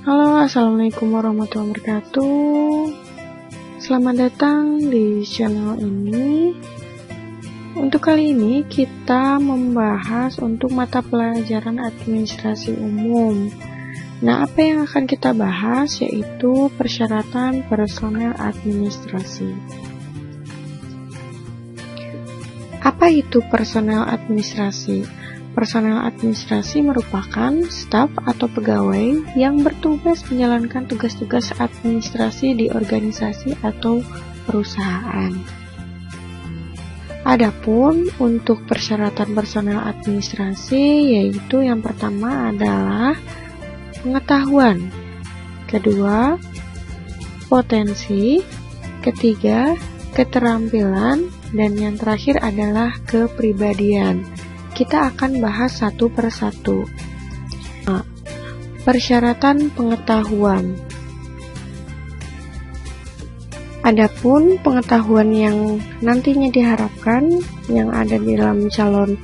Halo, assalamualaikum warahmatullahi wabarakatuh. Selamat datang di channel ini. Untuk kali ini kita membahas untuk mata pelajaran administrasi umum. Nah, apa yang akan kita bahas yaitu persyaratan personel administrasi. Apa itu personel administrasi? Personel administrasi merupakan staf atau pegawai yang bertugas menjalankan tugas-tugas administrasi di organisasi atau perusahaan. Adapun untuk persyaratan personel administrasi yaitu yang pertama adalah pengetahuan, kedua potensi, ketiga keterampilan, dan yang terakhir adalah kepribadian. Kita akan bahas satu per satu. Nah, persyaratan pengetahuan. Adapun pengetahuan yang nantinya diharapkan yang ada di dalam calon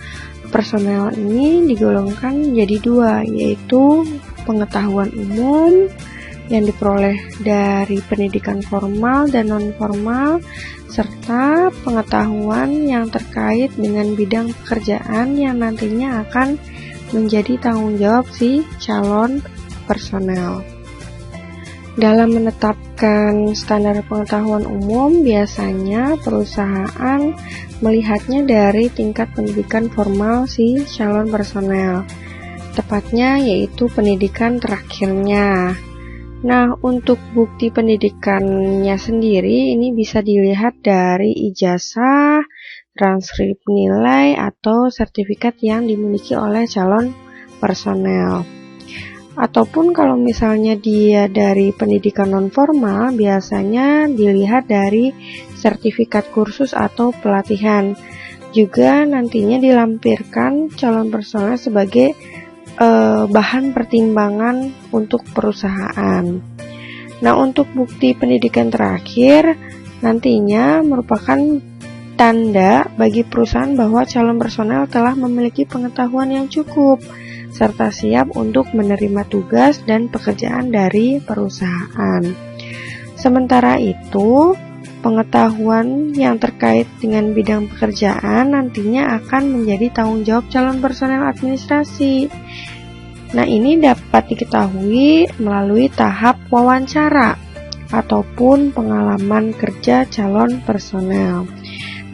personel ini digolongkan menjadi dua, yaitu pengetahuan umum yang diperoleh dari pendidikan formal dan non-formal, serta pengetahuan yang terkait dengan bidang pekerjaan yang nantinya akan menjadi tanggung jawab si calon personel. Dalam menetapkan standar pengetahuan umum, biasanya perusahaan melihatnya dari tingkat pendidikan formal si calon personel, tepatnya yaitu pendidikan terakhirnya. Nah, untuk bukti pendidikannya sendiri ini bisa dilihat dari ijazah, transkrip nilai, atau sertifikat yang dimiliki oleh calon personel. Ataupun kalau misalnya dia dari pendidikan non-formal, biasanya dilihat dari sertifikat kursus atau pelatihan. Juga nantinya dilampirkan calon personel sebagai bahan pertimbangan untuk perusahaan. Nah, untuk bukti pendidikan terakhir nantinya merupakan tanda bagi perusahaan bahwa calon personel telah memiliki pengetahuan yang cukup serta siap untuk menerima tugas dan pekerjaan dari perusahaan. Sementara itu, pengetahuan yang terkait dengan bidang pekerjaan nantinya akan menjadi tanggung jawab calon personel administrasi. Nah, ini dapat diketahui melalui tahap wawancara ataupun pengalaman kerja calon personel.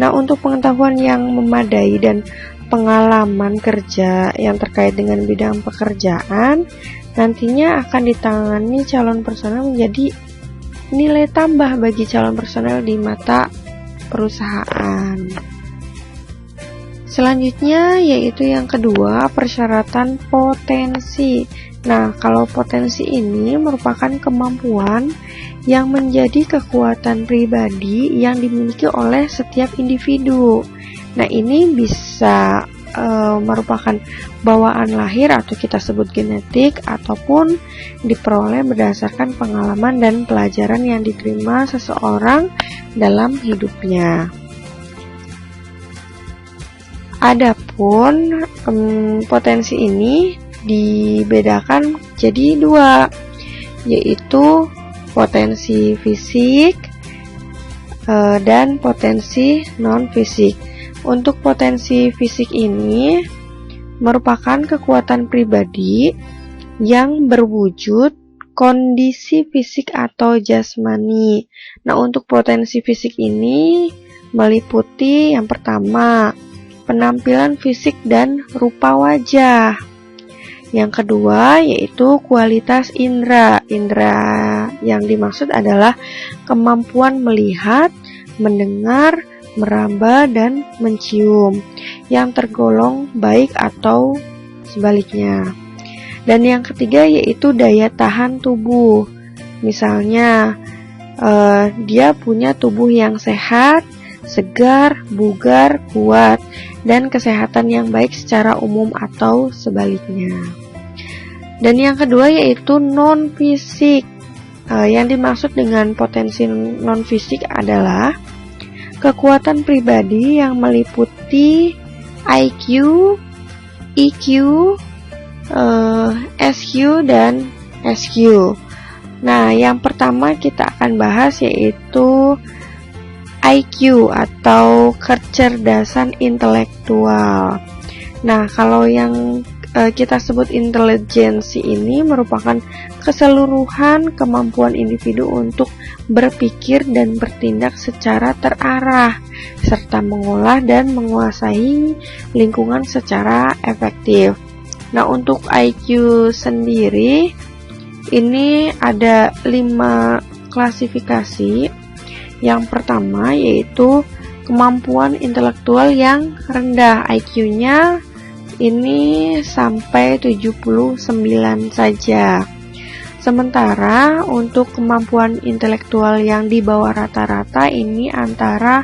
Nah, untuk pengetahuan yang memadai dan pengalaman kerja yang terkait dengan bidang pekerjaan nantinya akan ditangani calon personel menjadi nilai tambah bagi calon personel di mata perusahaan. Selanjutnya yaitu yang kedua, persyaratan potensi. Nah, kalau potensi ini merupakan kemampuan yang menjadi kekuatan pribadi yang dimiliki oleh setiap individu. Nah, ini bisa merupakan bawaan lahir atau kita sebut genetik, ataupun diperoleh berdasarkan pengalaman dan pelajaran yang diterima seseorang dalam hidupnya. Adapun potensi ini dibedakan jadi dua, yaitu potensi fisik dan potensi non-fisik. Untuk potensi fisik ini merupakan kekuatan pribadi yang berwujud kondisi fisik atau jasmani. Nah, untuk potensi fisik ini meliputi yang pertama, penampilan fisik dan rupa wajah. Yang kedua yaitu kualitas indera. Indera yang dimaksud adalah kemampuan melihat, mendengar, meraba, dan mencium yang tergolong baik atau sebaliknya. Dan yang ketiga yaitu daya tahan tubuh. Misalnya dia punya tubuh yang sehat, segar, bugar, kuat, dan kesehatan yang baik secara umum atau sebaliknya. Dan yang kedua yaitu non-fisik. Yang dimaksud dengan potensi non-fisik adalah kekuatan pribadi yang meliputi IQ, EQ, SQ, dan SQ. Nah, yang pertama kita akan bahas yaitu IQ atau kecerdasan intelektual. Nah, kalau yang kita sebut intelijensi ini merupakan keseluruhan kemampuan individu untuk berpikir dan bertindak secara terarah, serta mengolah dan menguasai lingkungan secara efektif. Nah, untuk IQ sendiri, ini ada 5 klasifikasi. Yang pertama yaitu kemampuan intelektual yang rendah, IQ-nya ini sampai 79 saja. Sementara untuk kemampuan intelektual yang di bawah rata-rata ini antara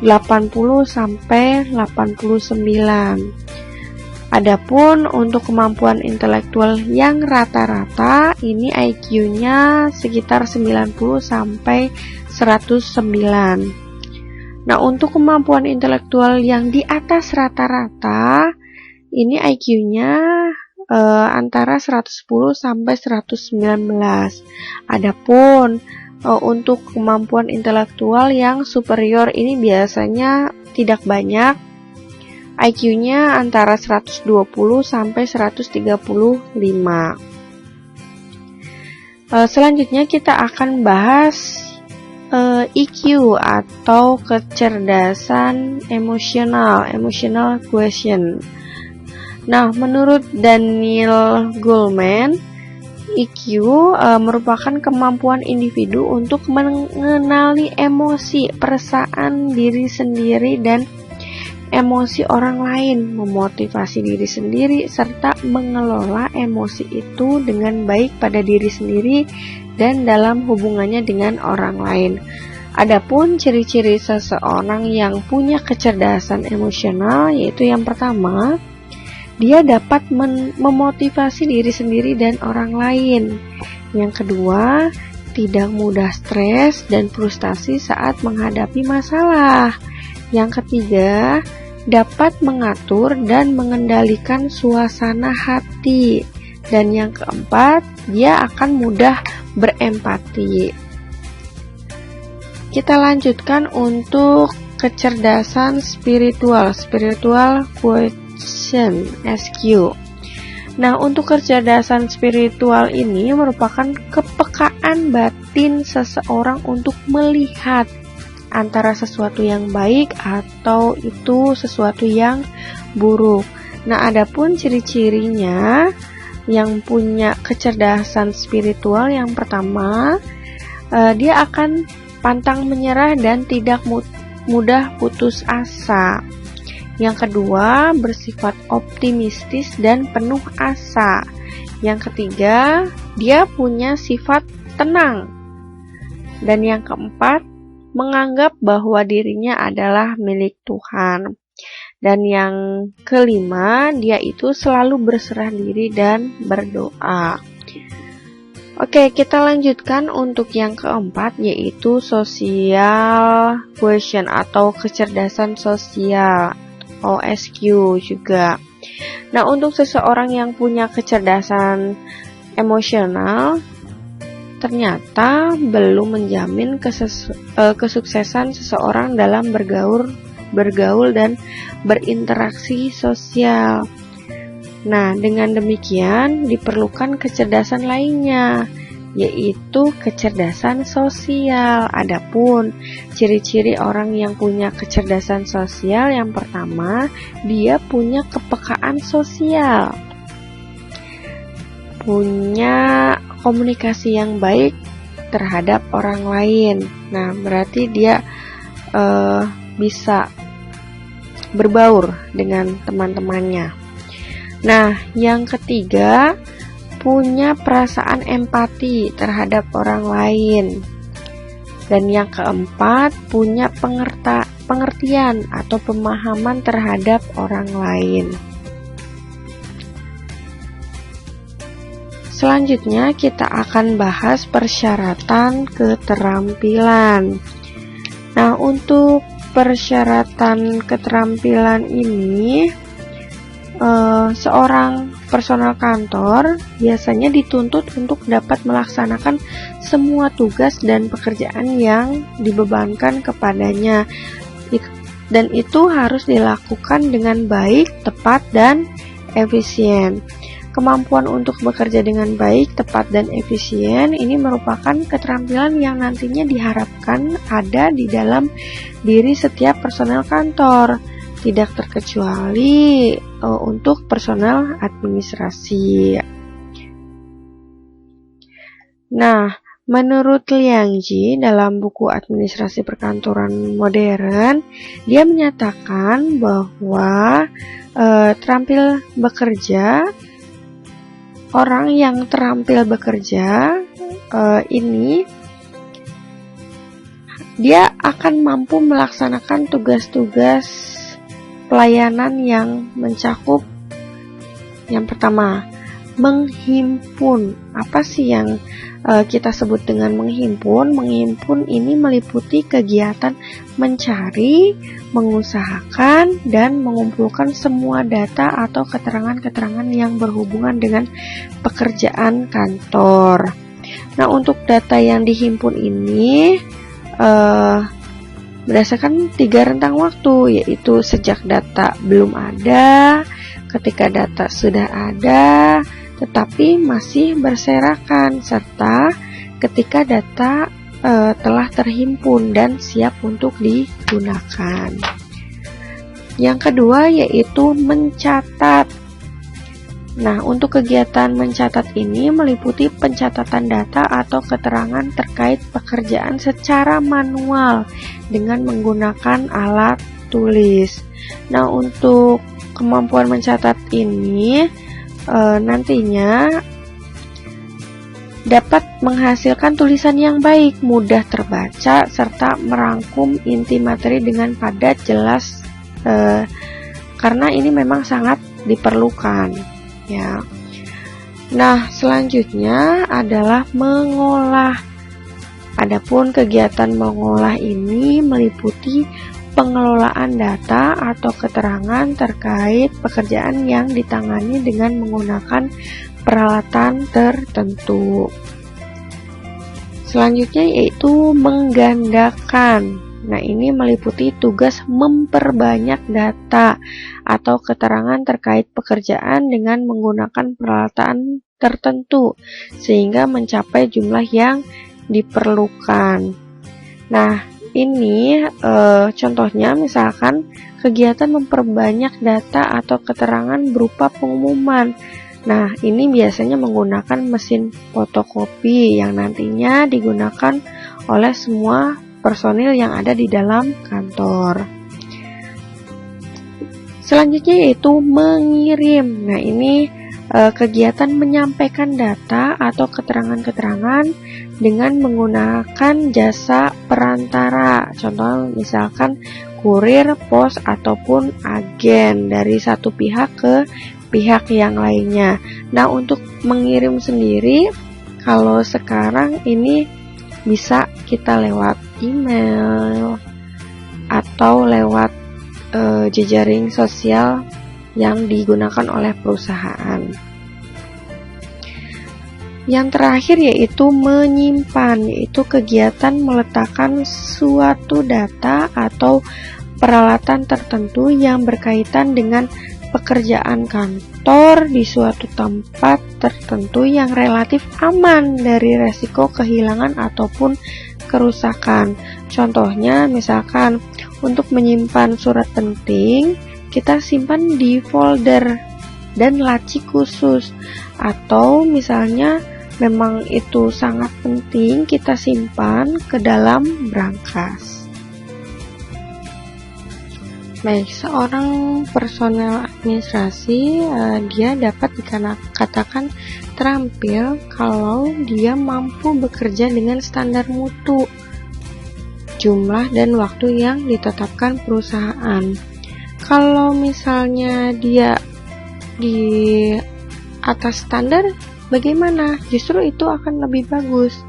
80 sampai 89. Adapun untuk kemampuan intelektual yang rata-rata ini IQ-nya sekitar 90 sampai 109. Nah, untuk kemampuan intelektual yang di atas rata-rata ini IQ-nya antara 110 sampai 119. Adapun untuk kemampuan intelektual yang superior ini biasanya tidak banyak. IQ-nya antara 120 sampai 135. Selanjutnya kita akan bahas EQ atau kecerdasan emotional quotient. Nah, menurut Daniel Goleman, EQ merupakan kemampuan individu untuk mengenali emosi, perasaan diri sendiri dan emosi orang lain, memotivasi diri sendiri, serta mengelola emosi itu dengan baik pada diri sendiri dan dalam hubungannya dengan orang lain. Adapun ciri-ciri seseorang yang punya kecerdasan emosional yaitu yang pertama, dia dapat memotivasi diri sendiri dan orang lain. Yang kedua, tidak mudah stres dan frustasi saat menghadapi masalah. Yang ketiga, dapat mengatur dan mengendalikan suasana hati. Dan yang keempat, dia akan mudah berempati. Kita lanjutkan untuk kecerdasan spiritual quotient SQ. Nah, untuk kecerdasan spiritual ini merupakan kepekaan batin seseorang untuk melihat antara sesuatu yang baik atau itu sesuatu yang buruk. Nah, adapun ciri-cirinya yang punya kecerdasan spiritual yang pertama, dia akan pantang menyerah dan tidak mudah putus asa. Yang kedua, bersifat optimistis dan penuh asa. Yang ketiga, dia punya sifat tenang. Dan yang keempat, menganggap bahwa dirinya adalah milik Tuhan. Dan yang kelima, dia itu selalu berserah diri dan berdoa. Oke, kita lanjutkan untuk yang keempat, yaitu social quotient atau kecerdasan sosial. OSQ juga. Nah, untuk seseorang yang punya kecerdasan emosional ternyata belum menjamin kesuksesan seseorang dalam bergaul dan berinteraksi sosial. Nah, dengan demikian diperlukan kecerdasan lainnya, yaitu kecerdasan sosial. Adapun ciri-ciri orang yang punya kecerdasan sosial yang pertama, dia punya kepekaan sosial, punya komunikasi yang baik terhadap orang lain. Nah, berarti dia bisa berbaur dengan teman-temannya. Nah, yang ketiga, punya perasaan empati terhadap orang lain. Dan yang keempat, punya pengertian atau pemahaman terhadap orang lain. Selanjutnya kita akan bahas persyaratan keterampilan. Nah, untuk persyaratan keterampilan ini, seorang personal kantor biasanya dituntut untuk dapat melaksanakan semua tugas dan pekerjaan yang dibebankan kepadanya. Dan itu harus dilakukan dengan baik, tepat, dan efisien. Kemampuan untuk bekerja dengan baik, tepat, dan efisien ini merupakan keterampilan yang nantinya diharapkan ada di dalam diri setiap personel kantor, tidak terkecuali untuk personel administrasi. Nah, menurut Liang Ji dalam buku Administrasi Perkantoran Modern, dia menyatakan bahwa orang yang terampil bekerja ini dia akan mampu melaksanakan tugas-tugas pelayanan yang mencakup yang pertama, menghimpun. Apa sih yang kita sebut dengan menghimpun? Menghimpun ini meliputi kegiatan mencari, mengusahakan, dan mengumpulkan semua data atau keterangan-keterangan yang berhubungan dengan pekerjaan kantor. Nah, untuk data yang dihimpun ini berdasarkan 3 rentang waktu, yaitu sejak data belum ada, ketika data sudah ada tetapi masih berserakan, serta ketika data telah terhimpun dan siap untuk digunakan. Yang kedua yaitu mencatat. Nah, untuk kegiatan mencatat ini meliputi pencatatan data atau keterangan terkait pekerjaan secara manual dengan menggunakan alat tulis. Nah, untuk kemampuan mencatat ini nantinya dapat menghasilkan tulisan yang baik, mudah terbaca, serta merangkum inti materi dengan padat, jelas, karena ini memang sangat diperlukan. Ya. Nah, selanjutnya adalah mengolah. Adapun kegiatan mengolah ini meliputi pengelolaan data atau keterangan terkait pekerjaan yang ditangani dengan menggunakan peralatan tertentu. Selanjutnya yaitu menggandakan. Nah, ini meliputi tugas memperbanyak data atau keterangan terkait pekerjaan dengan menggunakan peralatan tertentu sehingga mencapai jumlah yang diperlukan. Nah, ini contohnya misalkan kegiatan memperbanyak data atau keterangan berupa pengumuman. Nah, ini biasanya menggunakan mesin fotokopi yang nantinya digunakan oleh semua personil yang ada di dalam kantor. Selanjutnya yaitu mengirim. Nah, ini kegiatan menyampaikan data atau keterangan-keterangan dengan menggunakan jasa perantara. Contoh misalkan kurir, pos, ataupun agen dari satu pihak ke pihak yang lainnya. Nah, untuk mengirim sendiri, kalau sekarang ini bisa kita lewat email atau lewat jejaring sosial yang digunakan oleh perusahaan. Yang terakhir yaitu menyimpan, yaitu kegiatan meletakkan suatu data atau peralatan tertentu yang berkaitan dengan pekerjaan kantor di suatu tempat tertentu yang relatif aman dari resiko kehilangan ataupun kerusakan. Contohnya misalkan untuk menyimpan surat penting, kita simpan di folder dan laci khusus, atau misalnya memang itu sangat penting, kita simpan ke dalam brankas. Baik, seorang personel administrasi dia dapat dikatakan terampil kalau dia mampu bekerja dengan standar mutu, jumlah dan waktu yang ditetapkan perusahaan. Kalau misalnya dia di atas standar, bagaimana? Justru itu akan lebih bagus.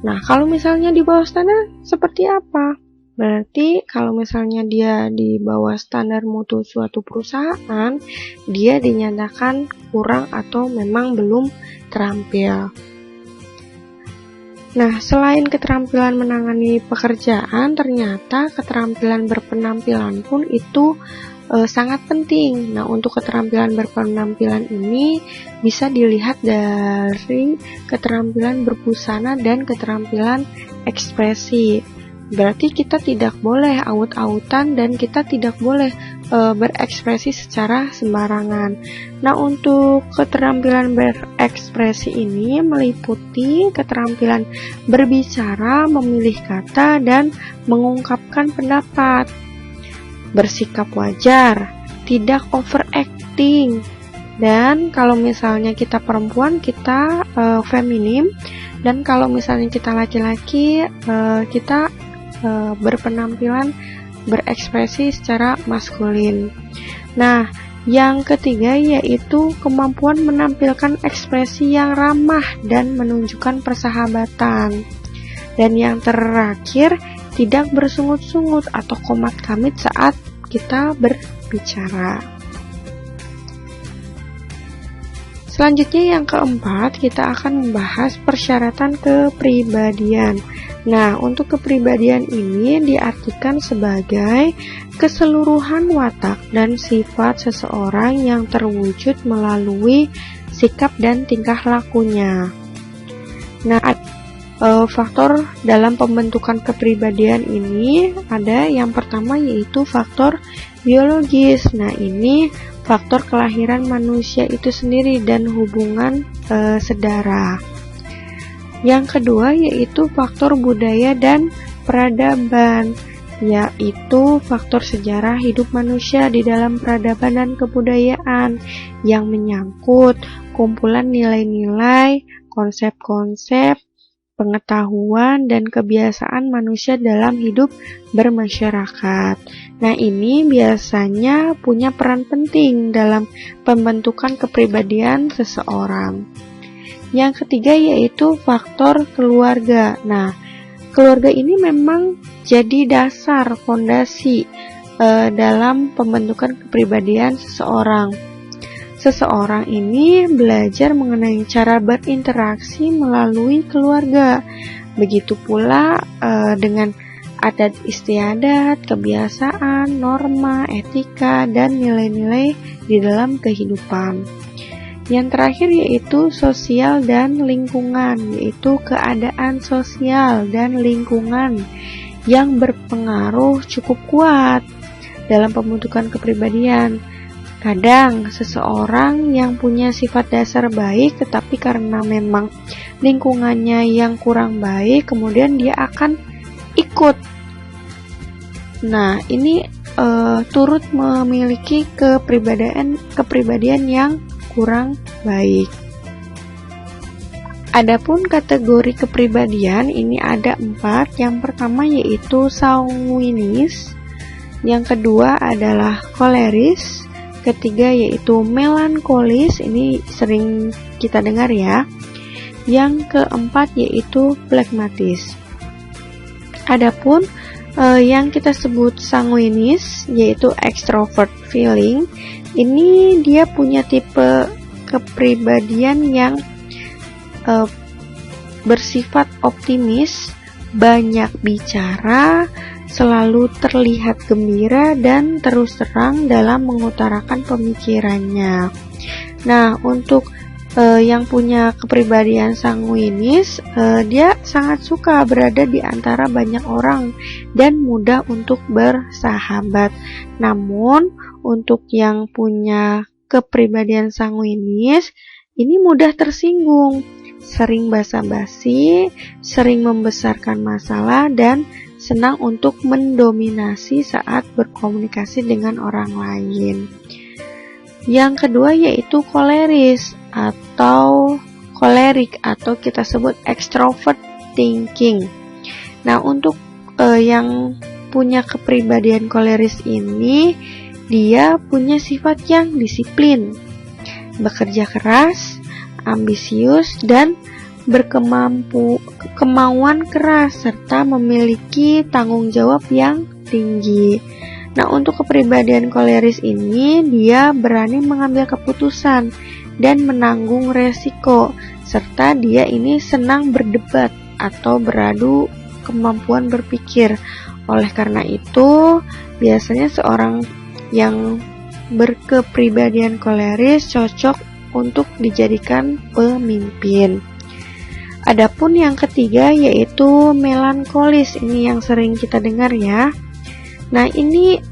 Nah, kalau misalnya di bawah standar, seperti apa? Berarti kalau misalnya dia di bawah standar mutu suatu perusahaan, dia dinyatakan kurang atau memang belum terampil. Nah, selain keterampilan menangani pekerjaan, ternyata keterampilan berpenampilan pun itu sangat penting. Nah, untuk keterampilan berpenampilan ini bisa dilihat dari keterampilan berbusana dan keterampilan ekspresi. Berarti kita tidak boleh aut-autan dan kita tidak boleh berekspresi secara sembarangan. Nah, untuk keterampilan berekspresi ini meliputi keterampilan berbicara, memilih kata, dan mengungkapkan pendapat. Bersikap wajar, tidak overacting. Dan kalau misalnya kita perempuan, kita feminim. Dan kalau misalnya kita laki-laki, kita berpenampilan berekspresi secara maskulin. Nah, yang ketiga yaitu kemampuan menampilkan ekspresi yang ramah dan menunjukkan persahabatan. Dan yang terakhir, tidak bersungut-sungut atau komat kamit saat kita berbicara. Selanjutnya yang keempat, kita akan membahas persyaratan kepribadian. Nah, untuk kepribadian ini diartikan sebagai keseluruhan watak dan sifat seseorang yang terwujud melalui sikap dan tingkah lakunya. Nah, faktor dalam pembentukan kepribadian ini ada yang pertama yaitu faktor biologis. Nah, ini faktor kelahiran manusia itu sendiri dan hubungan sedara. Yang kedua yaitu faktor budaya dan peradaban, yaitu faktor sejarah hidup manusia di dalam peradaban dan kebudayaan yang menyangkut kumpulan nilai-nilai, konsep-konsep, pengetahuan, dan kebiasaan manusia dalam hidup bermasyarakat. Nah, ini biasanya punya peran penting dalam pembentukan kepribadian seseorang. Yang ketiga yaitu faktor keluarga. Nah, keluarga ini memang jadi dasar fondasi dalam pembentukan kepribadian seseorang. Seseorang ini belajar mengenai cara berinteraksi melalui keluarga. Begitu pula dengan adat istiadat, kebiasaan, norma, etika, dan nilai-nilai di dalam kehidupan. Yang terakhir yaitu sosial dan lingkungan, yaitu keadaan sosial dan lingkungan yang berpengaruh cukup kuat dalam pembentukan kepribadian. Kadang seseorang yang punya sifat dasar baik tetapi karena memang lingkungannya yang kurang baik, kemudian dia akan ikut. Nah, ini turut memiliki kepribadian yang kurang baik. Adapun kategori kepribadian ini ada 4. Yang pertama yaitu sanguinis, yang kedua adalah koleris, ketiga yaitu melankolis, ini sering kita dengar ya. Yang keempat yaitu phlegmatis. Adapun yang kita sebut sanguinis yaitu extrovert feeling, ini dia punya tipe kepribadian yang bersifat optimis, banyak bicara, selalu terlihat gembira dan terus terang dalam mengutarakan pemikirannya. Nah, untuk yang punya kepribadian sanguinis, dia sangat suka berada di antara banyak orang dan mudah untuk bersahabat. Namun, untuk yang punya kepribadian sanguinis, ini mudah tersinggung, sering basa-basi, sering membesarkan masalah, dan senang untuk mendominasi saat berkomunikasi dengan orang lain. Yang kedua yaitu koleris atau kolerik atau kita sebut extrovert thinking. Nah, untuk yang punya kepribadian koleris ini, dia punya sifat yang disiplin, bekerja keras, ambisius, dan kemauan keras, serta memiliki tanggung jawab yang tinggi. Nah, untuk kepribadian koleris ini, dia berani mengambil keputusan dan menanggung resiko, serta dia ini senang berdebat atau beradu kemampuan berpikir. Oleh karena itu, biasanya seorang yang berkepribadian koleris cocok untuk dijadikan pemimpin. Adapun yang ketiga yaitu melankolis, ini yang sering kita dengar ya. Nah, ini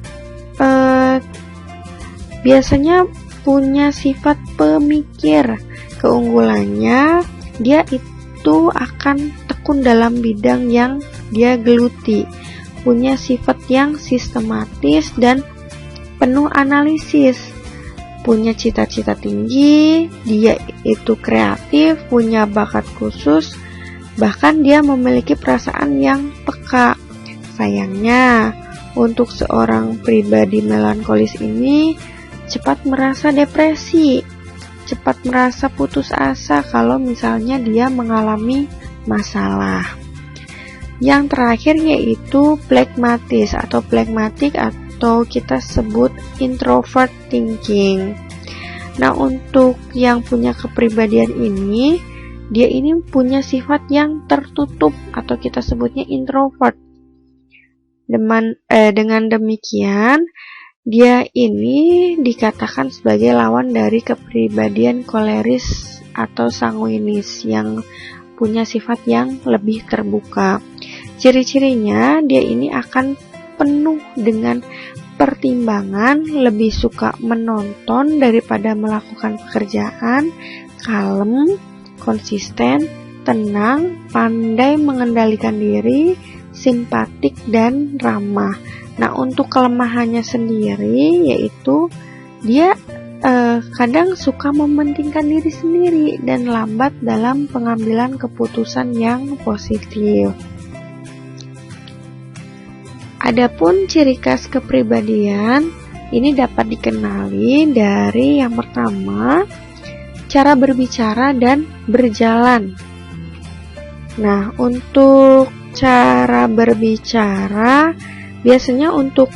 biasanya punya sifat pemikir. Keunggulannya, dia itu akan tekun dalam bidang yang dia geluti, punya sifat yang sistematis dan penuh analisis, punya cita-cita tinggi, dia itu kreatif, punya bakat khusus, bahkan dia memiliki perasaan yang peka. Sayangnya, untuk seorang pribadi melankolis ini cepat merasa depresi, cepat merasa putus asa kalau misalnya dia mengalami masalah. Yang terakhir yaitu phlegmatis atau phlegmatic atau kita sebut introvert thinking. Nah, untuk yang punya kepribadian ini, dia ini punya sifat yang tertutup atau kita sebutnya introvert. Dengan demikian, dia ini dikatakan sebagai lawan dari kepribadian koleris atau sanguinis yang punya sifat yang lebih terbuka. Ciri-cirinya, dia ini akan penuh dengan pertimbangan, lebih suka menonton daripada melakukan pekerjaan, kalem, konsisten, tenang, pandai mengendalikan diri, simpatik, dan ramah. Nah, untuk kelemahannya sendiri yaitu dia kadang suka mementingkan diri sendiri dan lambat dalam pengambilan keputusan yang positif. Adapun ciri khas kepribadian ini dapat dikenali dari yang pertama, cara berbicara dan berjalan. Nah, untuk cara berbicara, biasanya untuk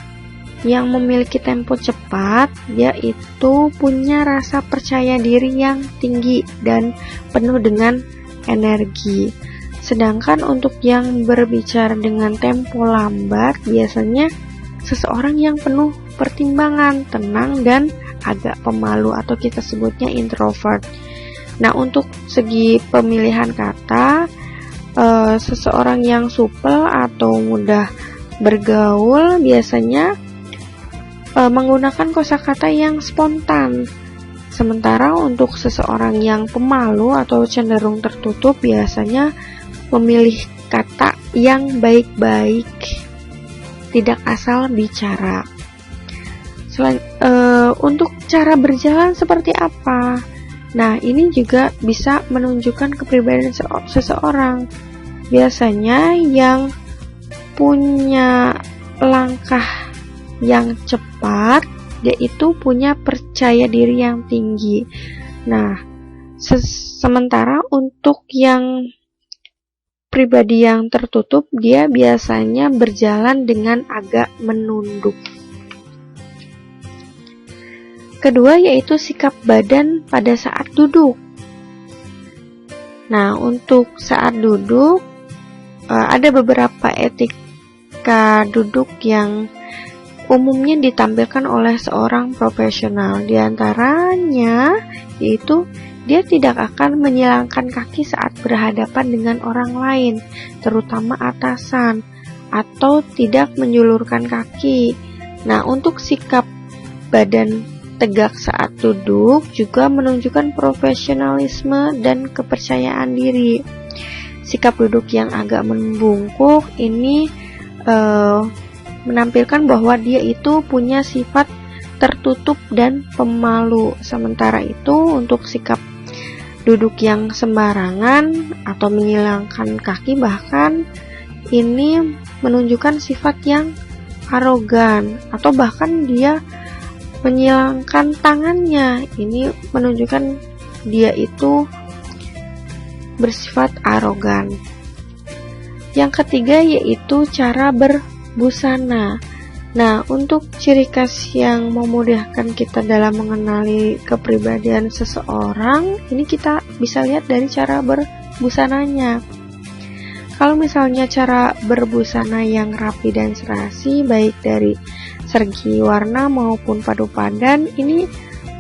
yang memiliki tempo cepat, dia itu punya rasa percaya diri yang tinggi dan penuh dengan energi. Sedangkan untuk yang berbicara dengan tempo lambat, biasanya seseorang yang penuh pertimbangan, tenang, dan agak pemalu atau kita sebutnya introvert. Nah, untuk segi pemilihan kata, seseorang yang supel atau mudah bergaul biasanya menggunakan kosakata yang spontan. Sementara untuk seseorang yang pemalu atau cenderung tertutup biasanya memilih kata yang baik-baik, tidak asal bicara. Untuk cara berjalan seperti apa? Nah, ini juga bisa menunjukkan kepribadian seseorang. Biasanya yang punya langkah yang cepat, dia itu punya percaya diri yang tinggi. Nah, sementara untuk yang pribadi yang tertutup, dia biasanya berjalan dengan agak menunduk. Kedua yaitu sikap badan pada saat duduk. Nah, untuk saat duduk, ada beberapa etika duduk yang umumnya ditampilkan oleh seorang profesional. Di antaranya yaitu dia tidak akan menyilangkan kaki saat berhadapan dengan orang lain, terutama atasan, atau tidak menjulurkan kaki. Nah, untuk sikap badan tegak saat duduk juga menunjukkan profesionalisme dan kepercayaan diri. Sikap duduk yang agak membungkuk ini menampilkan bahwa dia itu punya sifat tertutup dan pemalu. Sementara itu untuk sikap duduk yang sembarangan atau menyilangkan kaki bahkan ini menunjukkan sifat yang arogan, atau bahkan dia menyilangkan tangannya. Ini menunjukkan dia itu bersifat arogan. Yang ketiga yaitu cara berbusana. Nah, untuk ciri khas yang memudahkan kita dalam mengenali kepribadian seseorang, ini kita bisa lihat dari cara berbusananya. Kalau misalnya cara berbusana yang rapi dan serasi, baik dari segi warna maupun padu padan, ini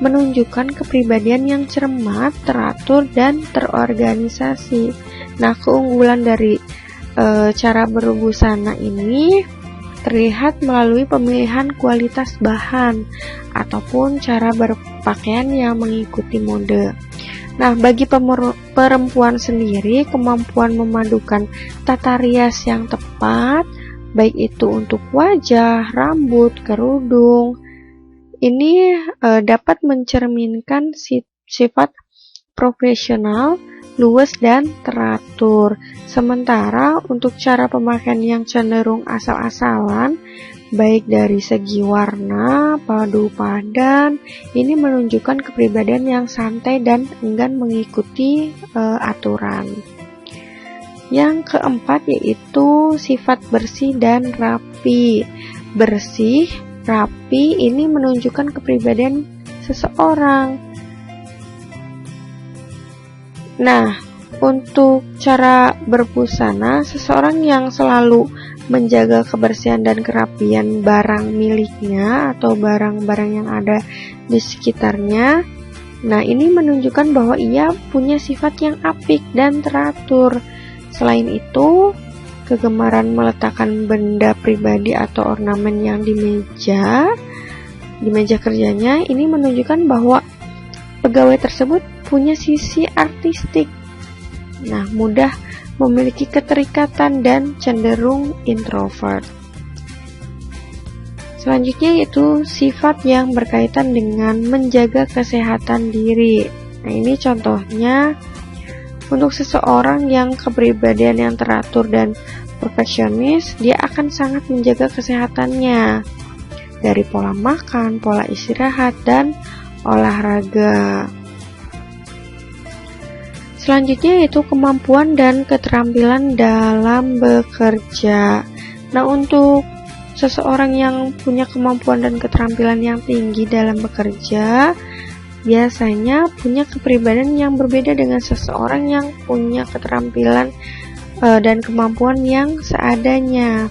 menunjukkan kepribadian yang cermat, teratur, dan terorganisasi. Nah, keunggulan dari cara berbusana ini terlihat melalui pemilihan kualitas bahan ataupun cara berpakaian yang mengikuti mode. Nah, bagi perempuan sendiri, kemampuan memadukan tata rias yang tepat, baik itu untuk wajah, rambut, kerudung, ini dapat mencerminkan sifat profesional, luwes, dan teratur. Sementara untuk cara pemakaian yang cenderung asal-asalan, baik dari segi warna, padu padan, ini menunjukkan kepribadian yang santai dan enggan mengikuti aturan. Yang keempat yaitu sifat bersih dan rapi. Bersih, rapi, ini menunjukkan kepribadian seseorang. Nah, untuk cara berbusana, seseorang yang selalu menjaga kebersihan dan kerapian barang miliknya atau barang-barang yang ada di sekitarnya. Nah, ini menunjukkan bahwa ia punya sifat yang apik dan teratur. Selain itu, kegemaran meletakkan benda pribadi atau ornamen yang di meja kerjanya, ini menunjukkan bahwa pegawai tersebut punya sisi artistik. Nah, mudah memiliki keterikatan dan cenderung introvert. Selanjutnya yaitu sifat yang berkaitan dengan menjaga kesehatan diri. Nah, ini contohnya untuk seseorang yang kepribadian yang teratur dan perfeksionis, dia akan sangat menjaga kesehatannya dari pola makan, pola istirahat, dan olahraga. Selanjutnya yaitu kemampuan dan keterampilan dalam bekerja. Nah, untuk seseorang yang punya kemampuan dan keterampilan yang tinggi dalam bekerja, biasanya punya kepribadian yang berbeda dengan seseorang yang punya keterampilan dan kemampuan yang seadanya.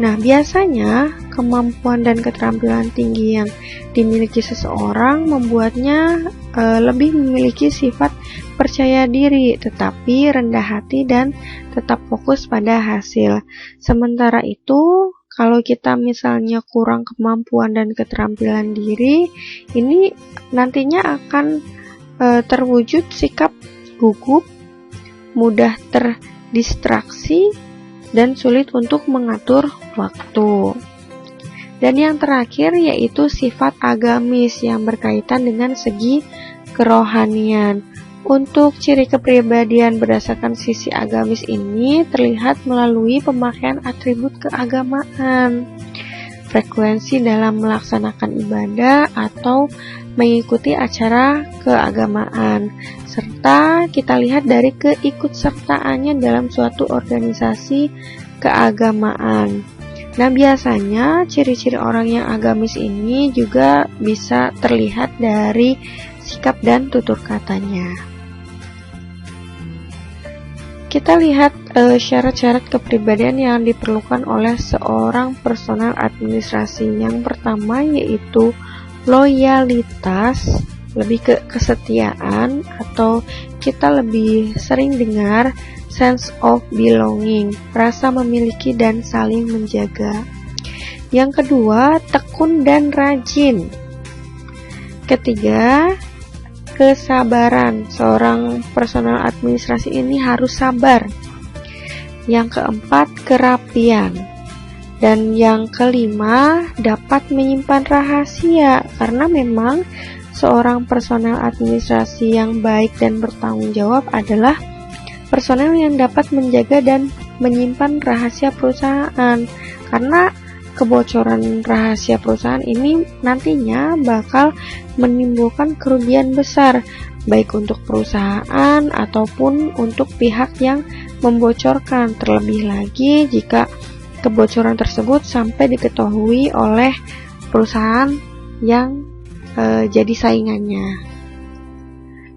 Nah, biasanya kemampuan dan keterampilan tinggi yang dimiliki seseorang membuatnya lebih memiliki sifat percaya diri, tetapi rendah hati dan tetap fokus pada hasil. Sementara itu, kalau kita misalnya kurang kemampuan dan keterampilan diri, ini nantinya akan terwujud sikap gugup, mudah terdistraksi, dan sulit untuk mengatur waktu. Dan yang terakhir yaitu sifat agamis yang berkaitan dengan segi kerohanian. Untuk ciri kepribadian berdasarkan sisi agamis ini terlihat melalui pemakaian atribut keagamaan, frekuensi dalam melaksanakan ibadah atau mengikuti acara keagamaan, serta kita lihat dari keikutsertaannya dalam suatu organisasi keagamaan. Nah, biasanya ciri-ciri orang yang agamis ini juga bisa terlihat dari sikap dan tutur katanya. Kita lihat syarat-syarat kepribadian yang diperlukan oleh seorang personel administrasi. Yang pertama yaitu loyalitas, lebih ke kesetiaan, atau kita lebih sering dengar sense of belonging, rasa memiliki dan saling menjaga. Yang kedua, tekun dan rajin. Ketiga, kesabaran. Seorang personal administrasi ini harus sabar. Yang keempat, kerapian. Dan yang kelima, dapat menyimpan rahasia, karena memang seorang personel administrasi yang baik dan bertanggung jawab adalah personel yang dapat menjaga dan menyimpan rahasia perusahaan, karena kebocoran rahasia perusahaan ini nantinya bakal menimbulkan kerugian besar, baik untuk perusahaan ataupun untuk pihak yang membocorkan. Terlebih lagi jika kebocoran tersebut sampai diketahui oleh perusahaan yang jadi saingannya.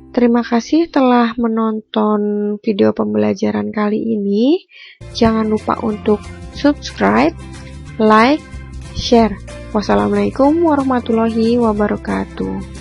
Terima kasih telah menonton video pembelajaran kali ini. Jangan lupa untuk subscribe, like, share. Wassalamualaikum warahmatullahi wabarakatuh.